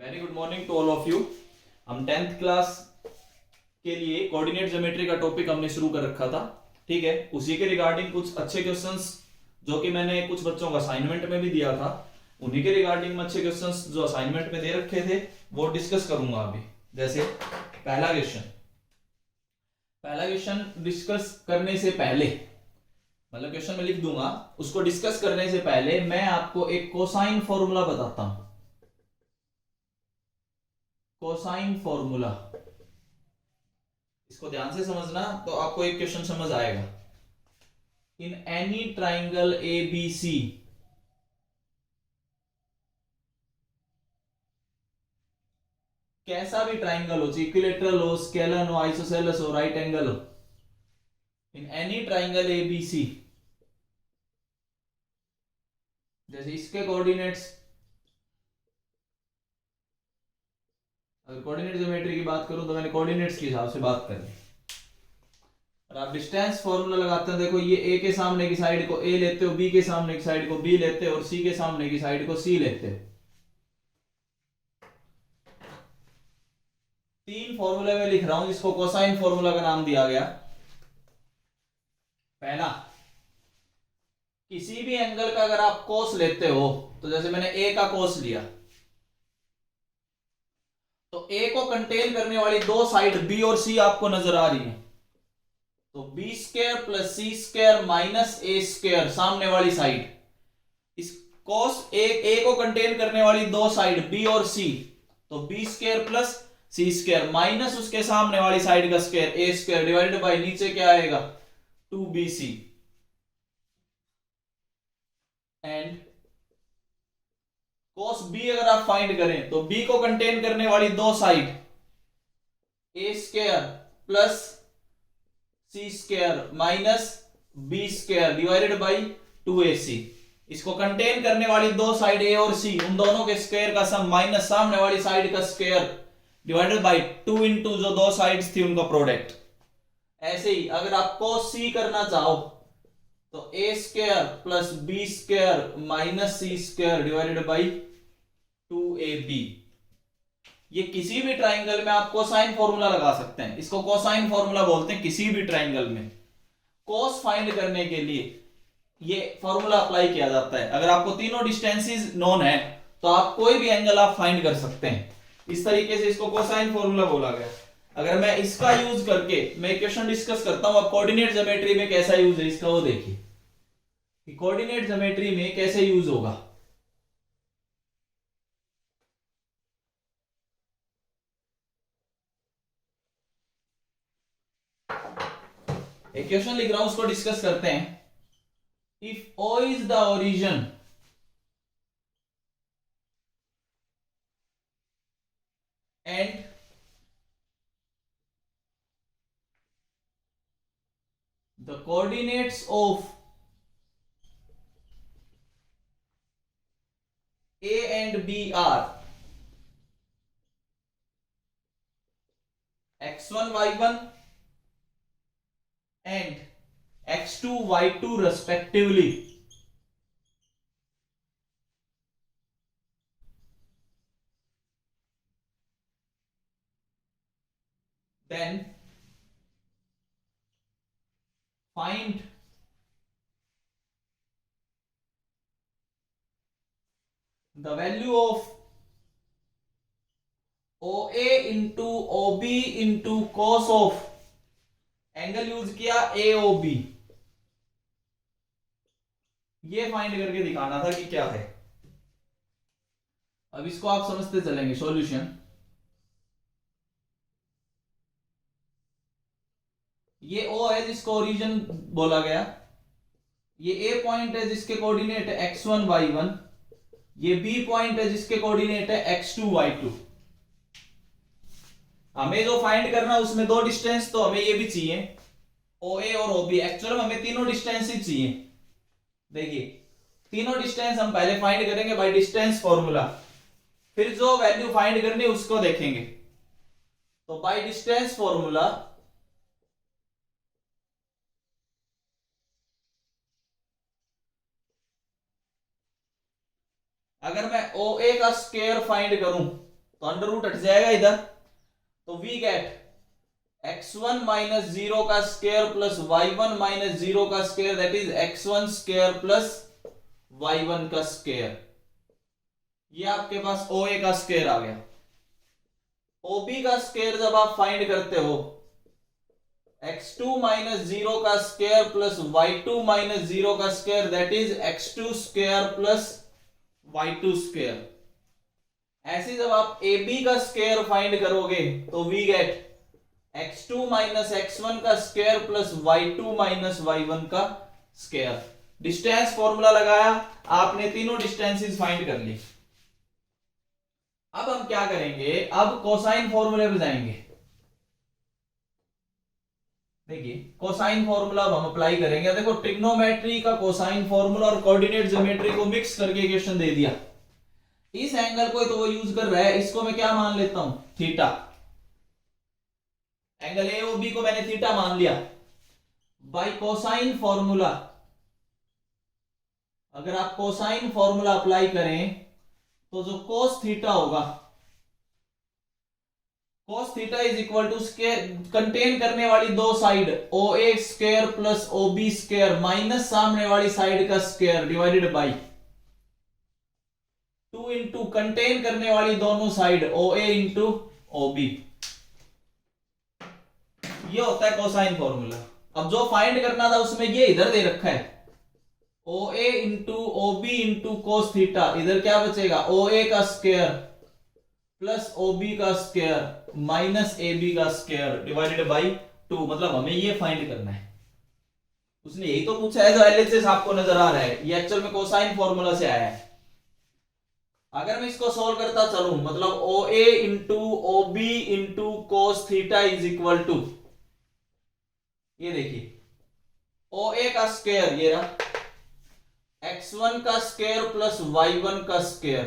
Very good morning to all of you. हम 10th class के लिए कोऑर्डिनेट ज्योमेट्री का टॉपिक हमने शुरू कर रखा था। ठीक है, उसी के रिगार्डिंग कुछ अच्छे क्वेश्चंस जो कि मैंने कुछ बच्चों को असाइनमेंट में भी दिया था, उन्हीं के रिगार्डिंग में अच्छे क्वेश्चंस जो असाइनमेंट में दे रखे थे वो डिस्कस करूंगा अभी। जैसे पहला क्वेश्चन डिस्कस करने से पहले, मतलब क्वेश्चन में लिख दूंगा, उसको डिस्कस करने से पहले मैं आपको एक कोसाइन फॉर्मूला बताता हूं। कोसाइन फॉर्मूला, इसको ध्यान से समझना तो आपको एक क्वेश्चन समझ आएगा। In any triangle A B C, कैसा भी ट्राइंगल हो, इक्विलेटरल हो, स्केलन हो, आइसोसेलेस हो, राइट एंगल हो, in any triangle A B C, जैसे इसके कोऑर्डिनेट्स, अगर कोऑर्डिनेट ज्योमेट्री की बात करूं तो मैंने कोऑर्डिनेट्स के हिसाब से बात कर ली। और आप डिस्टेंस फॉर्मूला लगाते हैं, देखो ये ए के सामने की साइड को ए लेते हो, बी के सामने की साइड को बी लेते हो और सी के सामने की साइड को सी लेते हो। तीन फॉर्मूले में लिख रहा हूं जिसको कोसाइन फॉर्मूला का नाम दिया गया। पहला, किसी भी एंगल का अगर आप कोस लेते हो, तो जैसे मैंने ए का कोस लिया, तो ए को कंटेन करने वाली दो साइड बी और सी आपको नजर आ रही है, तो B square plus c square minus ए स्क्वायर सामने वाली साइड। इस कोस ए को कंटेन करने वाली दो साइड बी और सी, तो B square plus c square minus उसके सामने वाली साइड का square A square divided by नीचे क्या आएगा 2bc। एंड कोस बी अगर आप फाइंड करें तो बी को कंटेन करने वाली दो side a square plus c square minus b square divided by 2ac। इसको कंटेन करने वाली दो साइड ए और सी, उन दोनों के स्क्वायर का सम माइनस सामने वाली साइड का स्क्वायर डिवाइडेड बाई 2 इंटू जो दो साइड्स थी उनका प्रोडक्ट। ऐसे ही अगर आप cos c करना चाहो तो A square plus B square minus C square divided by 2ab। ये किसी भी ट्राइंगल में आप कोसाइन फॉर्मूला लगा सकते हैं, इसको कोसाइन फॉर्मूला बोलते हैं। किसी भी ट्राइंगल में कोस फाइंड करने के लिए ये फॉर्मूला अप्लाई किया जाता है। अगर आपको तीनों डिस्टेंसेस नोन है तो आप कोई भी एंगल आप फाइंड कर सकते हैं। इस तरीके से इसको कोसाइन फॉर्मूला बोला गया। अगर मैं इसका यूज करके मैं क्वेश्चन डिस्कस करता हूं, अब कोऑर्डिनेट ज्योमेट्री में कैसा यूज है इसका वो देखिए कि कोऑर्डिनेट ज्योमेट्री में कैसे यूज होगा। एक क्वेश्चन लिख रहा हूं, उसको डिस्कस करते हैं। If O is the origin and the coordinates of A and B are x1 y1 and x2 y2 respectively, then find the value of OA into OB into cos of, angle use किया AOB, ये find करके दिखाना था कि क्या है। अब इसको आप समझते चलेंगे। सॉल्यूशन, ये O है जिसको ओरिजिन बोला गया, ये A पॉइंट है जिसके कोऑर्डिनेट है x1 y1, ये B पॉइंट है जिसके कोऑर्डिनेट है x2 y2। हमें जो फाइंड करना उसमें दो डिस्टेंस तो हमें ये भी चाहिए OA और OB। एक्चुअल में हमें तीनों डिस्टेंस ही चाहिए। देखिए तीनों डिस्टेंस हम पहले फाइंड करेंगे बाय डिस्टेंस फॉर्मूला, फिर जो वैल्यू फाइंड करनी है उसको देखेंगे। तो बाय डिस्टेंस फॉर्मूला अगर मैं OA का स्क्वायर फाइंड करूं तो अंडर रूट हट जाएगा इधर, तो we get x1 minus zero का square plus y1 minus zero का square, that is x1 square plus y1 का स्क्वायर। ये आपके पास OA का स्क्वायर आ गया। OB का स्क्वायर जब आप फाइंड करते हो, x2 माइनस जीरो का square plus y2 minus zero का square, that is x2 square plus y2 square. ऐसे जब आप AB का स्क्वायर फाइंड करोगे तो we gate x2 minus x1 का square plus y2 minus y1 का स्क्वायर। डिस्टेंस फॉर्मूला लगाया आपने, तीनों डिस्टेंसेस फाइंड कर ली। अब हम क्या करेंगे, अब कोसाइन फॉर्मूले पे जाएंगे। देखिए कोसाइन फॉर्मूला हम अप्लाई करेंगे। देखो ट्रिग्नोमेट्री का कोसाइन फॉर्मूला और कोऑर्डिनेट ज्योमेट्री को मिक्स करके क्वेश्चन दे दिया। इस एंगल को तो वो यूज कर रहा है, इसको मैं क्या मान लेता हूं, थीटा। एंगल AOB को मैंने थीटा मान लिया। बाय कोसाइन फॉर्मूला, अगर आप कोसाइन फॉर्मूला अप्लाई करें तो जो कोस थीटा होगा, cos theta is equal to contain करने वाली दो side OA square plus OB square minus सामने वाली साइड का square divided by 2 into contain करने वाली दोनों साइड OA इंटू OB। ये होता है कोसाइन फॉर्मूला। अब जो फाइंड करना था उसमें ये इधर दे रखा है, OA into OB into cos theta. इधर क्या बचेगा, OA का स्क्वायर प्लस OB का स्क्वायर माइनस AB का स्क्वायर डिवाइडेड बाई 2। मतलब हमें ये फाइंड करना है। उसने यही तो पूछा है जो LHS आपको नजर आ रहा है, ये एक्चुअल में कोसाइन फॉर्मूला से आया है। अगर मैं इसको सॉल्व करता चलूं, मतलब OA into OB into cos theta is equal to, ये देखिए OA का स्क्वायर ये रहा, x1 का स्क्वायर प्लस y1 का स्क्वायर,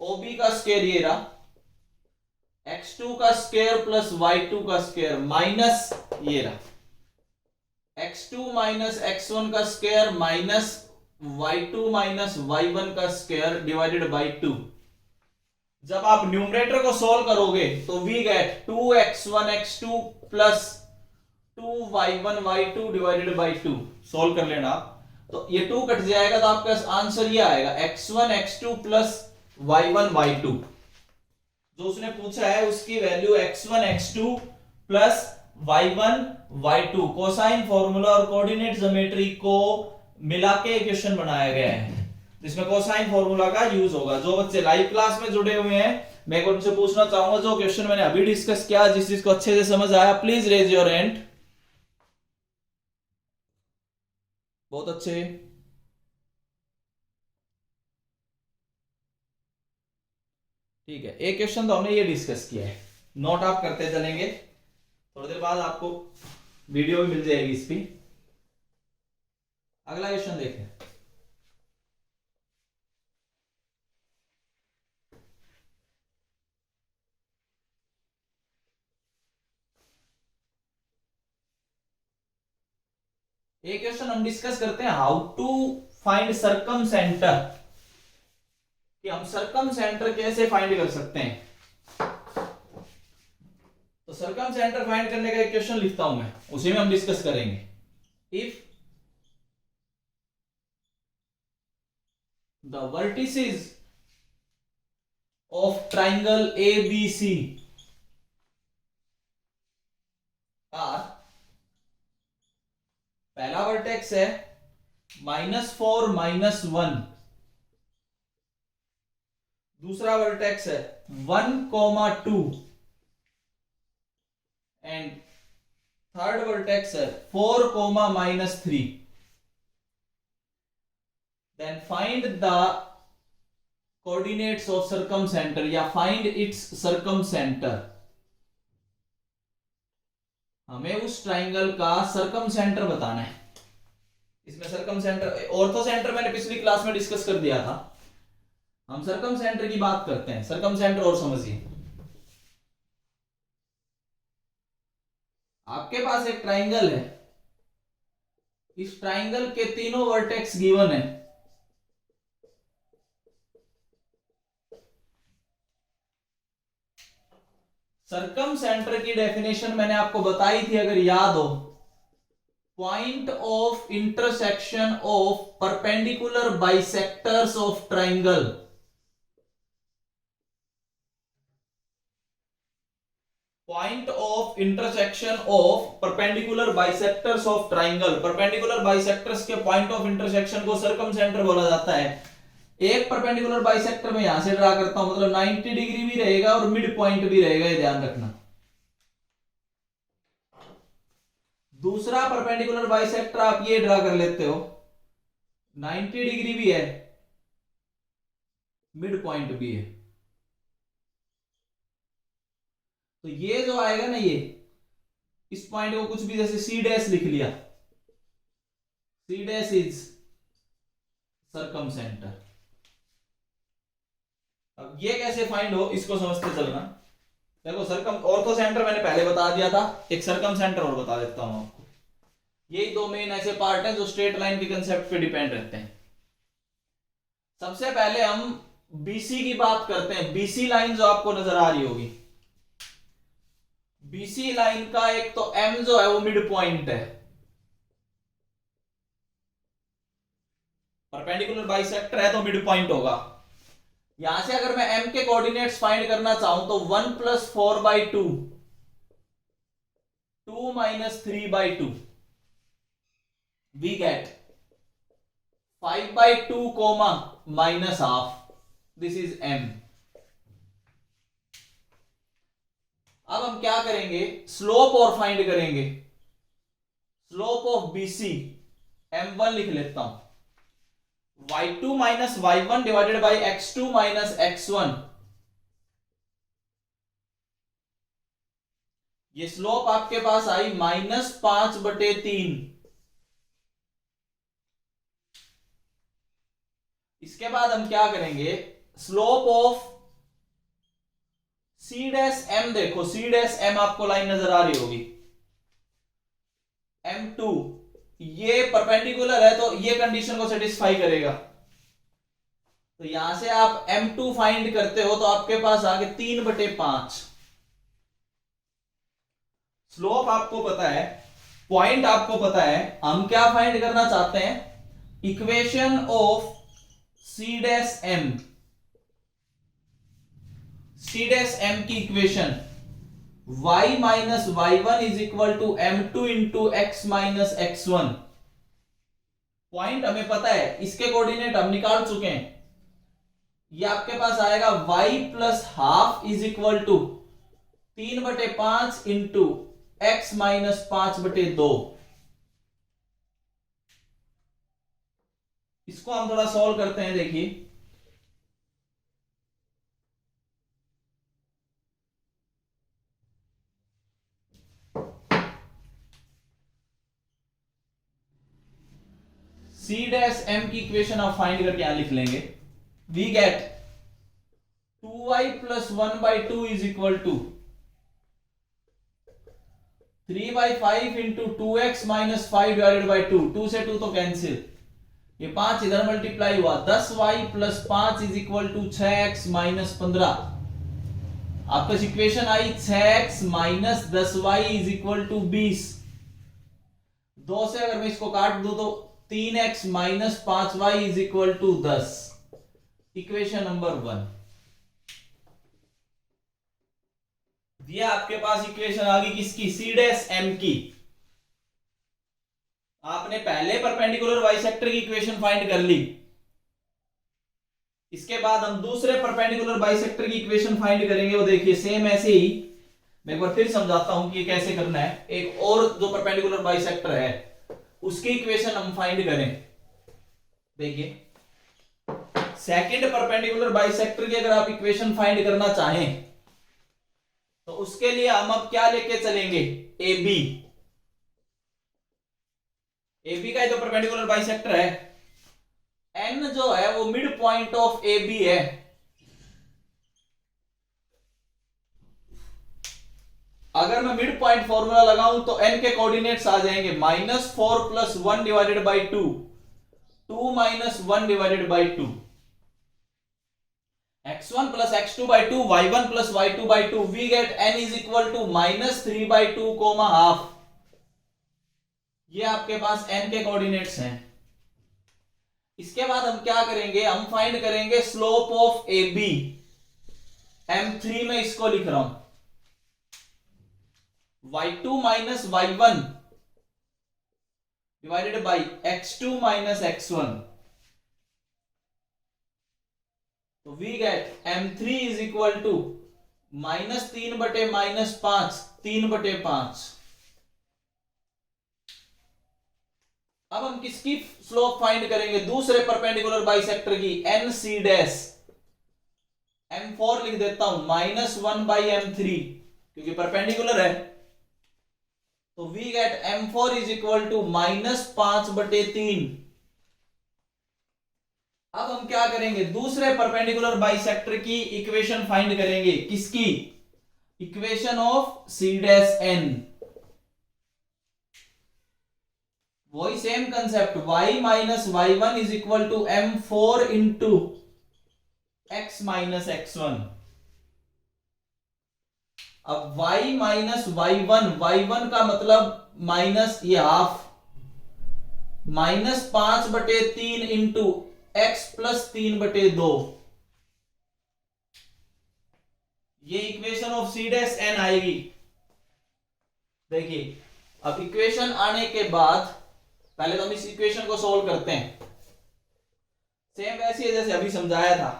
OB का स्क्वायर ये रहा, x2 का स्क्वायर प्लस y2 का स्क्वायर माइनस ये रहा, x2 माइनस x1 का square minus y2 minus y1 का स्क्वायर डिवाइडेड बाई 2। जब आप न्यूमरेटर को सॉल्व करोगे तो we get 2x1 x2 plus 2y1 y2 divided by 2। Solve कर लेना आप, तो ये 2 कट जाएगा तो आपका आंसर ये आएगा x1 x2 plus y1 y2। जो उसने पूछा है उसकी value x1 x2 plus y1 y2 cosine formula और कोऑर्डिनेट ज्योमेट्री को मिला के क्वेश्चन बनाया गया है, जिसमें कोसाइन फॉर्मूला का यूज होगा। जो बच्चे लाइव क्लास में जुड़े हुए हैं, मैं उनसे पूछना चाहूंगा जो क्वेश्चन मैंने अभी डिस्कस किया, जिस चीज को अच्छे से समझ आया, प्लीज रेज योर हैंड। बहुत अच्छे। ठीक है, एक क्वेश्चन तो हमने ये डिस्कस किया है, नोट आप करते चलेंगे, थोड़ी देर बाद आपको वीडियो भी मिल जाएगी इस पर। अगला क्वेश्चन देखें। एक क्वेश्चन हम डिस्कस करते हैं, how to find circumcentre, कि हम सर्कम सेंटर कैसे फाइंड कर सकते हैं। तो सर्कम सेंटर फाइंड करने का एक क्वेश्चन लिखता हूं मैं, उसी में हम डिस्कस करेंगे। If the vertices of triangle ABC are, पहला वर्टेक्स है -4 -1, दूसरा वर्टेक्स है 1, 2 एंड थर्ड वर्टेक्स है 4, -3, then find the coordinates of circumcentre या फाइंड इट्स सर्कम सेंटर। हमें उस ट्राइंगल का सर्कम सेंटर बताना है। इसमें सर्कम सेंटर, ऑर्थो सेंटर मैंने पिछली क्लास में डिस्कस कर दिया था, हम सर्कम सेंटर की बात करते हैं। सर्कम सेंटर और समझिए, आपके पास एक ट्राइंगल है, इस ट्राइंगल के तीनों वर्टेक्स गिवन है। सर्कम सेंटर की डेफिनेशन मैंने आपको बताई थी, अगर याद हो, point of intersection of perpendicular bisectors of triangle. Point of intersection of perpendicular bisectors of triangle. Perpendicular bisectors के पॉइंट ऑफ इंटरसेक्शन को सर्कम सेंटर बोला जाता है। एक परपेंडिकुलर बाइसेक्टर में यहां से ड्रा करता हूं, मतलब 90 डिग्री भी रहेगा और मिड पॉइंट भी रहेगा, ये ध्यान रखना। दूसरा परपेंडिकुलर बाइसेक्टर आप ये ड्रा कर लेते हो, 90 डिग्री भी है, मिड पॉइंट भी है। तो ये जो आएगा ना, ये इस पॉइंट को कुछ भी जैसे सी डैश लिख लिया, C dash is circumcentre. अब ये कैसे फाइंड हो, इसको समझते चलना। देखो सर्कम ऑर्थो सेंटर मैंने पहले बता दिया था, एक सर्कम सेंटर और बता देता हूं आपको। यही दो मेन ऐसे पार्ट हैं जो स्ट्रेट लाइन के कंसेप्ट पे डिपेंड रहते हैं। सबसे पहले हम बीसी की बात करते हैं। बीसी लाइन जो आपको नजर आ रही होगी, बीसी लाइन का एक तो एम जो है वो मिड पॉइंट है। परपेंडिकुलर बाइसेक्टर है तो मिड पॉइंट होगा। यहां से अगर मैं एम के कोऑर्डिनेट्स फाइंड करना चाहूं तो 1 + 4/2, 2 - 3/2, we get 5/2, -½ this is M. अब हम क्या करेंगे, स्लोप और फाइंड करेंगे। स्लोप ऑफ बीसी m1 लिख लेता हूं, y2 - y1 divided by x2 - x1। ये स्लोप आपके पास आई -5/3। इसके बाद हम क्या करेंगे, slope of C dash M, देखो सी डैश एम आपको लाइन नजर आ रही होगी, m2, ये परपेंडिकुलर है तो ये कंडीशन को सेटिस्फाई करेगा। तो यहां से आप m2 फाइंड करते हो तो आपके पास आगे 3/5। स्लोप आपको पता है, पॉइंट आपको पता है, हम क्या फाइंड करना चाहते हैं, equation of C dash M. C dash M की equation y - y1 = m2 × x - x1। Point हमें पता है, इसके कोऑर्डिनेट हम निकाल चुके हैं। ये आपके पास आएगा y + ½ = 3/5 × x - 5/2। इसको हम थोड़ा सॉल्व करते हैं, देखिए। सी डैश एम की इक्वेशन आप फाइंड करके यहां लिख लेंगे, वी गेट 2y + 1/2 = 3/5 × 2x - 5/2। 2 से 2 तो कैंसिल, ये 5 इधर मल्टीप्लाई हुआ, 10y + 5 = 6x - 15। आपके पास इक्वेशन आई 6x - 10y = 20। 2 से अगर मैं इसको काट दूं तो 3x - 5y = 10। Equation number 1। ये आपके पास इक्वेशन आ गई किसकी, सी डैश एम की। आपने पहले परपेंडिकुलर बाइसेक्टर की इक्वेशन फाइंड कर ली। इसके बाद हम दूसरे परपेंडिकुलर बाइसेक्टर की इक्वेशन फाइंड करेंगे। वो देखिए सेम ऐसे ही, मैं एक बार फिर समझाता हूं कि ये कैसे करना है। एक और जो परपेंडिकुलर बाइसेक्टर है उसकी इक्वेशन हम फाइंड करें। देखिए सेकंड परपेंडिकुलर बाइसेक्टर की अगर आप इक्वेशन फाइंड करना चाहें तो उसके लिए हम अब क्या लेके चलेंगे, ए बी। ए बी का जो परपेंडिकुलर बाइसेक्टर है, एन जो है वो mid point of A B है। अगर मैं मिड पॉइंट फॉर्मूला लगाऊं तो एन के कोऑर्डिनेट्स आ जाएंगे -4 + 1 / 2, 2 - 1 / 2। x1 plus x2 by 2, y1 plus y2 by 2, we get n is equal to -3 by 2 comma half. ये आपके पास n के कोऑर्डिनेट्स हैं। इसके बाद हम क्या करेंगे, हम फाइंड करेंगे slope of A B. m3 में इसको लिख रहा हूं, y2 minus y1 divided by x2 minus x1। तो we get m3 is equal to -3 बटे -5, 3/5। अब हम किसकी स्लोप फाइंड करेंगे, दूसरे परपेंडिकुलर बाइसेक्टर की, NC डैश। m4 लिख देता हूं, -1/m3 क्योंकि परपेंडिकुलर है। तो we get m4 is equal to -5/3। अब हम क्या करेंगे, दूसरे परपेंडिकुलर बाइसेक्टर की इक्वेशन फाइंड करेंगे, किसकी, equation of C dash n। वही same concept, y minus y1 is equal to m4 into x minus x1। अब y माइनस y1 का मतलब माइनस ये हाफ, -5/3 इंटू x प्लस 3/2। ये equation of C dash n आएगी। देखिए, अब equation आने के बाद पहले तो हम इस इक्वेशन को सोल्व करते हैं। सेम वैसे ही जैसे अभी समझाया था।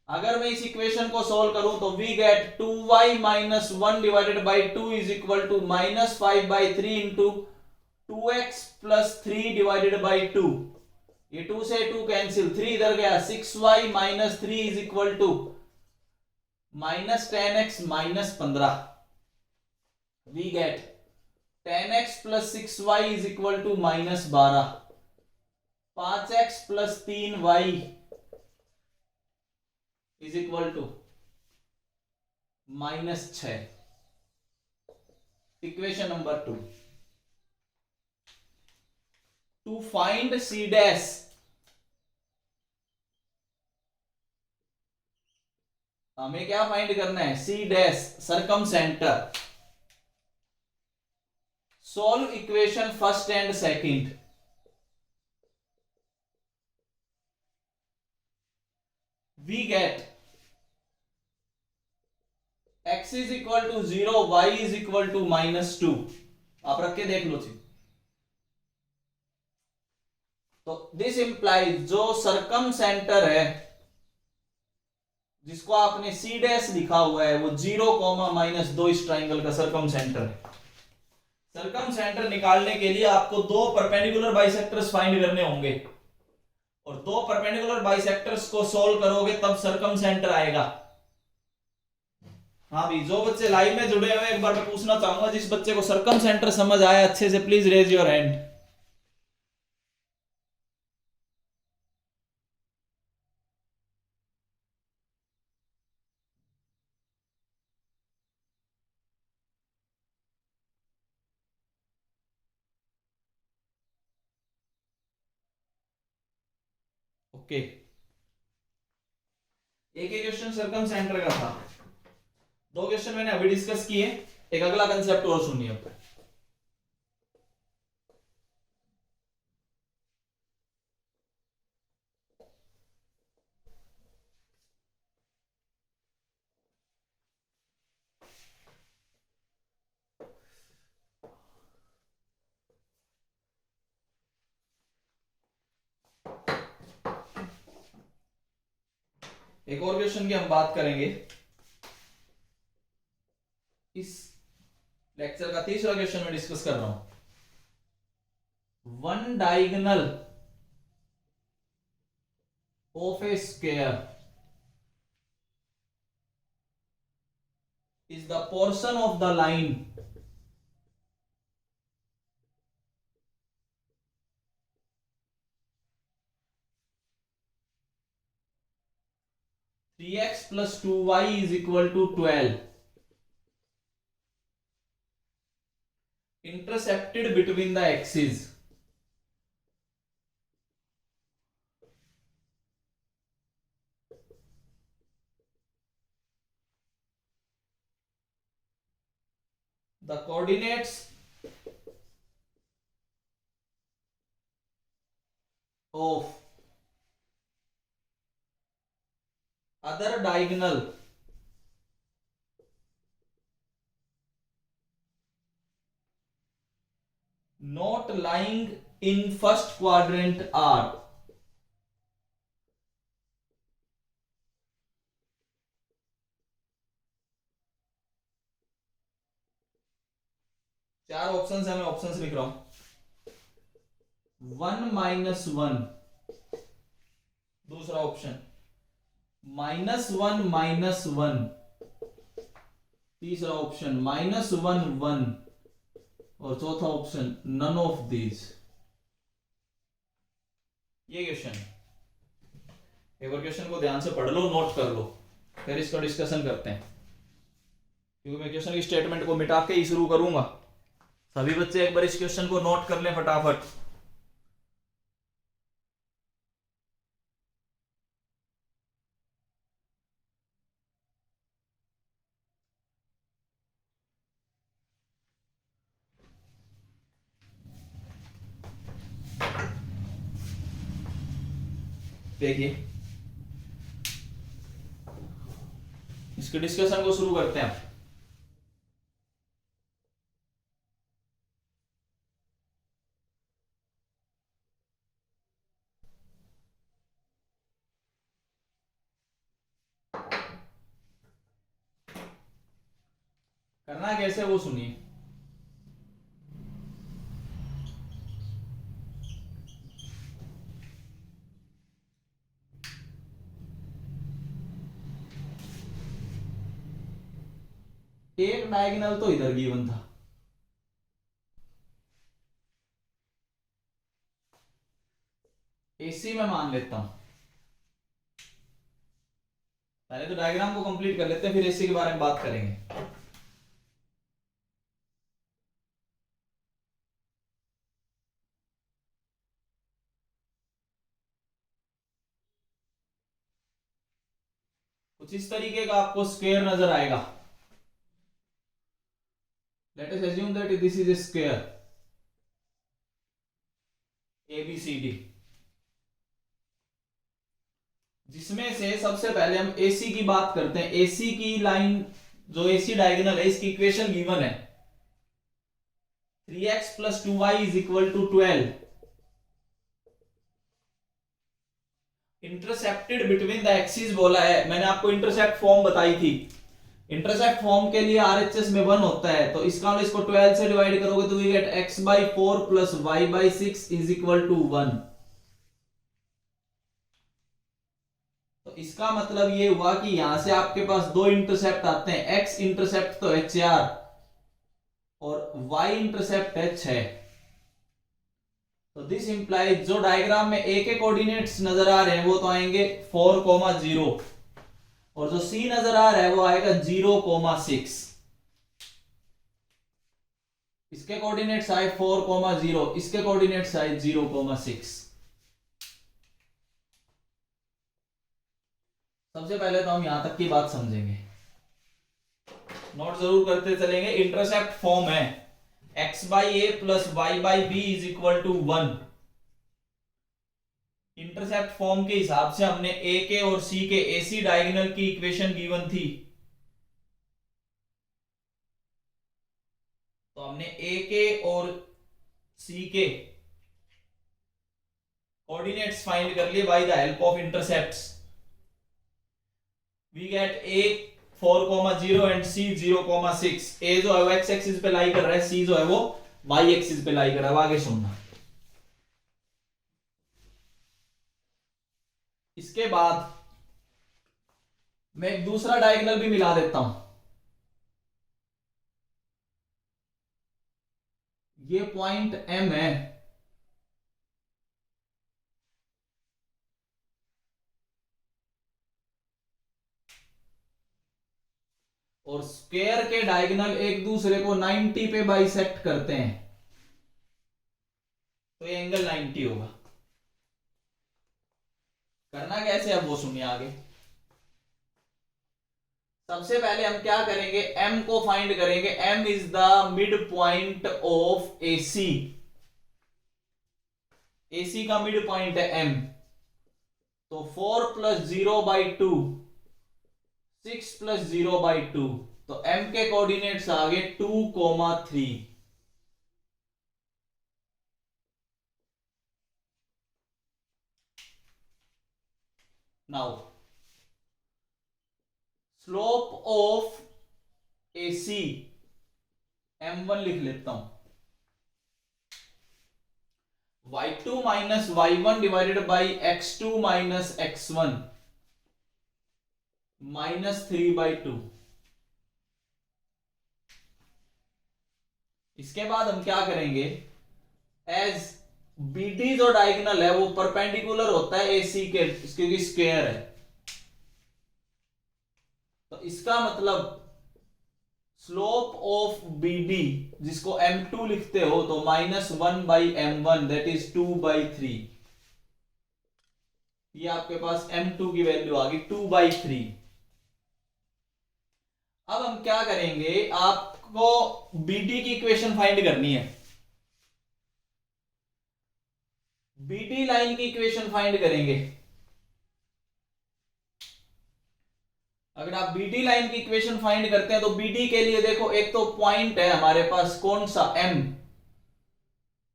अगर मैं इस इक्वेशन को सोल्व करूं तो we get 2y minus 1 divided by 2 is equal to -5/3 into 2x plus 3 divided by 2। ये 2 से 2 कैंसिल, 3 इधर गया, 6y minus 3 is equal to -10x minus 15। We get 10x plus 6y is equal to -12। 5x plus 3y is equal to -6। Equation number 2। To find C dash, हमें क्या find करना है, C dash circumcentre. Solve equation first and second. We get x is equal to 0, y is equal to -2। आप रख के देख लो जी। तो this implies जो सर्कमसेंटर है, जिसको आपने C डैश लिखा हुआ है, वो 0, -2 इस ट्राइंगल का सर्कमसेंटर है। सर्कमसेंटर निकालने के लिए आपको दो परपेंडिकुलर बाइसेक्टर्स फाइंड करने होंगे, और दो परपेंडिकुलर बाइसेक्टर्स को सोल्व करोगे तब सर्कमसेंटर आएगा। हाँ भी, जो बच्चे लाइव में जुड़े हुए, एक बार मैं पूछना चाहूंगा, जिस बच्चे को सर्कमसेंटर समझ आया अच्छे से, please raise your hand. Okay, एक ही क्वेश्चन सर्कमसेंटर का था, दो क्वेश्चन मैंने अभी डिस्कस किए, एक अगला कंसेप्ट और सुनिए अब। एक और क्वेश्चन की हम बात करेंगे। इस लेक्चर का तीसरा क्वेश्चन में डिस्कस कर रहा हूं। One diagonal of a square is the portion of the line three x plus 2y is equal to 12 intercepted between the axes। The coordinates of other diagonal not lying in first quadrant are चार option है, मैं option लिख रहा हूं। 1 - 1 दूसरा option, -1 - 1 तीसरा option, -1 1 और चौथा ऑप्शन नन ऑफ दीज। ये क्वेश्चन, एक बार क्वेश्चन को ध्यान से पढ़ लो, नोट कर लो, फिर इसका डिस्कशन करते हैं, क्योंकि मैं क्वेश्चन की स्टेटमेंट को मिटा के ही शुरू करूंगा। सभी बच्चे एक बार इस क्वेश्चन को नोट कर लें फटाफट। देखिए, इसके डिस्कशन को शुरू करते हैं। करना कैसे वो सुनिए। एक डायगोनल तो इधर गिवन था, एसी में मान लेता हूं। पहले तो डायग्राम को कंप्लीट कर लेते हैं, फिर एसी के बारे में बात करेंगे। कुछ इस तरीके का आपको स्क्वायर नजर आएगा। Let us assume that this is a square ABCD, जिसमें से सबसे पहले हम AC की बात करते हैं। AC की लाइन, जो AC डायगोनल है, इसकी इक्वेशन गिवन है 3x + 2y = 12, intercepted between the axis बोला है। मैंने आपको इंटरसेप्ट फॉर्म बताई थी। इंटरसेप्ट फॉर्म के लिए RHS में 1 होता है, तो इसका इसको 12 से डिवाइड करोगे तो वी गेट x/4 + y/6 = 1। तो इसका मतलब ये हुआ कि यहां से आपके पास दो इंटरसेप्ट आते हैं। x इंटरसेप्ट तो है 4 और y इंटरसेप्ट है 6। तो दिस इंप्लाइज, जो डायग्राम में a के कोऑर्डिनेट्स नजर आ रहे हैं वो तो आएंगे 4, 0 और जो C नजर आ रहा है वो आएगा 0, 6। इसके कोऑर्डिनेट्स आए 4, 0, इसके कोऑर्डिनेट्स आए 0, 6। सबसे पहले तो हम यहां तक की बात समझेंगे, नोट जरूर करते चलेंगे। इंटरसेप्ट फॉर्म है x/a + y/b = 1। इंटरसेप्ट फॉर्म के हिसाब से हमने a के और c के AC डायगोनल की इक्वेशन गिवन थी, तो हमने a के और c के कोऑर्डिनेट्स फाइंड कर लिए by the help of intercepts. We get a 4, 0 and c 0, 6। a जो है वो x एक्सिस पे लाई कर रहा है, c जो है वो y एक्सिस पे लाई कर रहा है। आगे सुनना। इसके बाद मैं एक दूसरा डायगोनल भी मिला देता हूं। ये पॉइंट M है, और स्क्वायर के डायगोनल एक दूसरे को 90 पे बाइसेक्ट करते हैं, तो ये एंगल 90 होगा। करना कैसे अब वो सुनिए आगे। सबसे पहले हम क्या करेंगे, m को फाइंड करेंगे। m is the mid point of AC। AC का मिड पॉइंट है m। तो 4 प्लस 0/2, 6 प्लस 0/2, तो m के कोऑर्डिनेट्स आ गए 2,3। Now slope of AC m1 लिख लेता हूं, y2 minus y1 divided by x2 minus x1 -3/2। इसके बाद हम क्या करेंगे, एज BD जो डायगोनल है वो परपेंडिकुलर होता है AC के, क्योंकि स्क्वायर है। तो इसका मतलब स्लोप ऑफ BD, जिसको m2 लिखते हो, तो -1/m1 दैट इज 2/3। ये आपके पास m2 की वैल्यू आ गई 2/3। अब हम क्या करेंगे, आपको BD की इक्वेशन फाइंड करनी है। BD लाइन की इक्वेशन फाइंड करेंगे। अगर आप BD लाइन की इक्वेशन फाइंड करते हैं तो BD के लिए देखो, एक तो पॉइंट है हमारे पास कौन सा,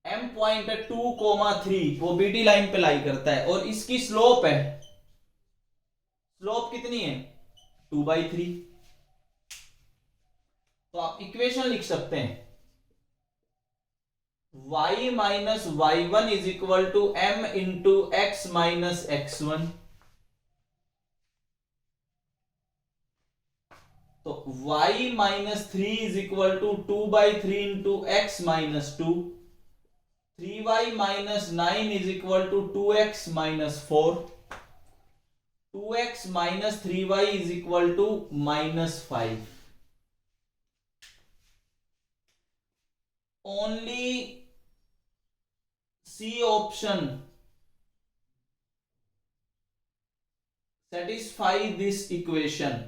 M पॉइंट है 2,3, वो BD लाइन पे लाई करता है, और इसकी स्लोप है, स्लोप कितनी है 2/3। तो आप इक्वेशन लिख सकते हैं, y minus y1 is equal to m into x minus x1। तो y minus 3 is equal to 2/3 into x minus 2। 3y minus 9 is equal to 2x minus 4। 2x minus 3y is equal to -5। Only C option satisfy this equation.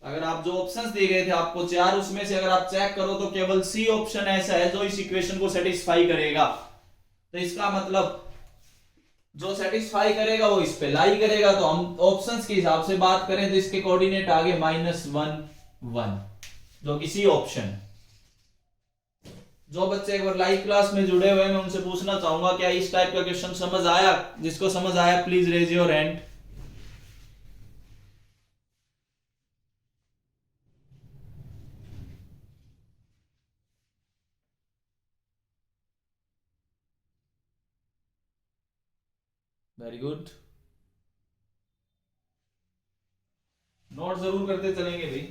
अगर आप जो options दिए गए थे आपको चार, उसमें से अगर आप चेक करो तो केवल सी ऑप्शन ऐसा है जो इस इक्वेशन को सेटिस्फाई करेगा। तो इसका मतलब जो सेटिस्फाई करेगा वो इस पे लाई करेगा। तो हम ऑप्शंस के हिसाब से बात करें तो इसके कोऑर्डिनेट आगे -1 1, जो कि सी ऑप्शन। जो बच्चे एक बार लाइव क्लास में जुड़े हुए हैं मैं उनसे पूछना चाहूंगा क्या इस टाइप का क्वेश्चन समझ आया? जिसको समझ आया please raise your hand. Very good, note जरूर करते चलेंगे भाई।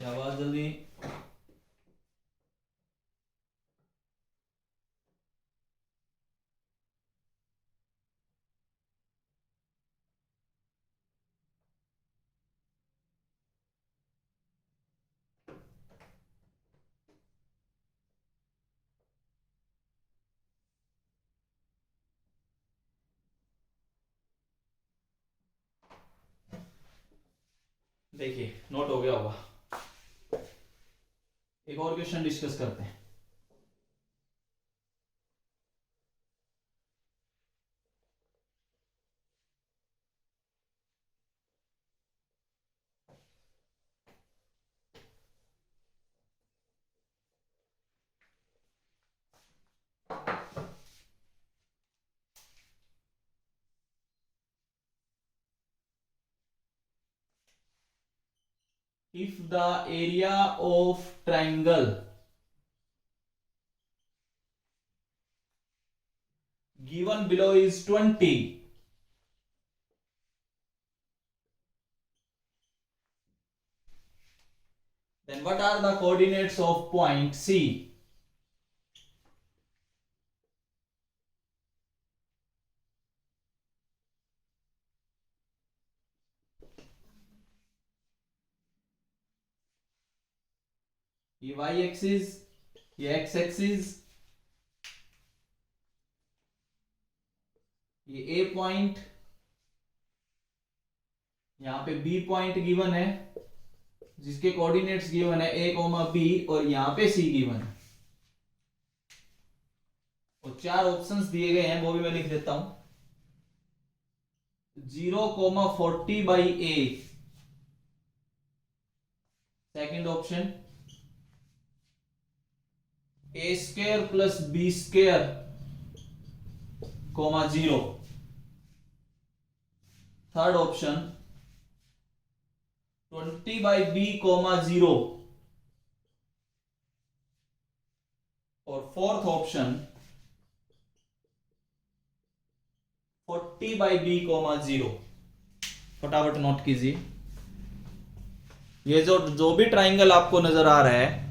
शाबाश, जल्दी। देखिए नोट हो गया होगा। एक और क्वेश्चन डिस्कस करते हैं। If the area of triangle given below is 20, then what are the coordinates of point C? ये y एक्सिस, ये x एक्सिस, ये a पॉइंट, यहां पे b पॉइंट गिवन है जिसके कोऑर्डिनेट्स गिवन है a, b और यहां पे c गिवन है, और 4 ऑप्शंस दिए गए हैं वो भी मैं लिख देता हूं। 0,40 by a, second option a square plus b square, 0, third option 20 by b, 0, और फोर्थ ऑप्शन 40 बाई b, 0। फटाफट नोट कीजिए। ये जो भी ट्राइंगल आपको नजर आ रहा है,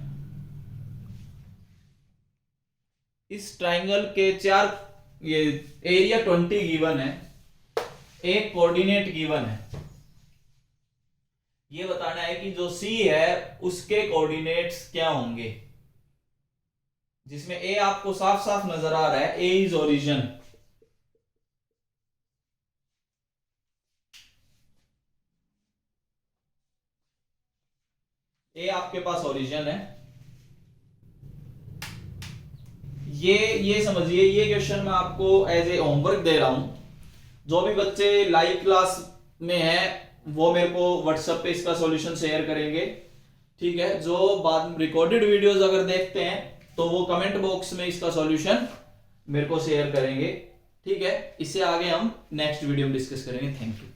इस ट्राइंगल के 4, ये एरिया 20 गिवन है, एक कोऑर्डिनेट गिवन है, ये बताना है कि जो C है उसके कोऑर्डिनेट्स क्या होंगे, जिसमें A आपको साफ साफ नजर आ रहा है, A इज ओरिजिन। A आपके पास ओरिजिन है। ये समझिए, ये क्वेश्चन मैं आपको एज ए होमवर्क दे रहा हूं। जो भी बच्चे लाइव क्लास में हैं वो मेरे को व्हाट्सएप पे इसका सॉल्यूशन शेयर करेंगे, ठीक है। जो बाद रिकॉर्डेड वीडियोस अगर देखते हैं तो वो कमेंट बॉक्स में इसका सॉल्यूशन मेरे को शेयर करेंगे, ठीक है। इससे आगे हम नेक्स्ट वीडियो में डिस्कस करेंगे। Thank you.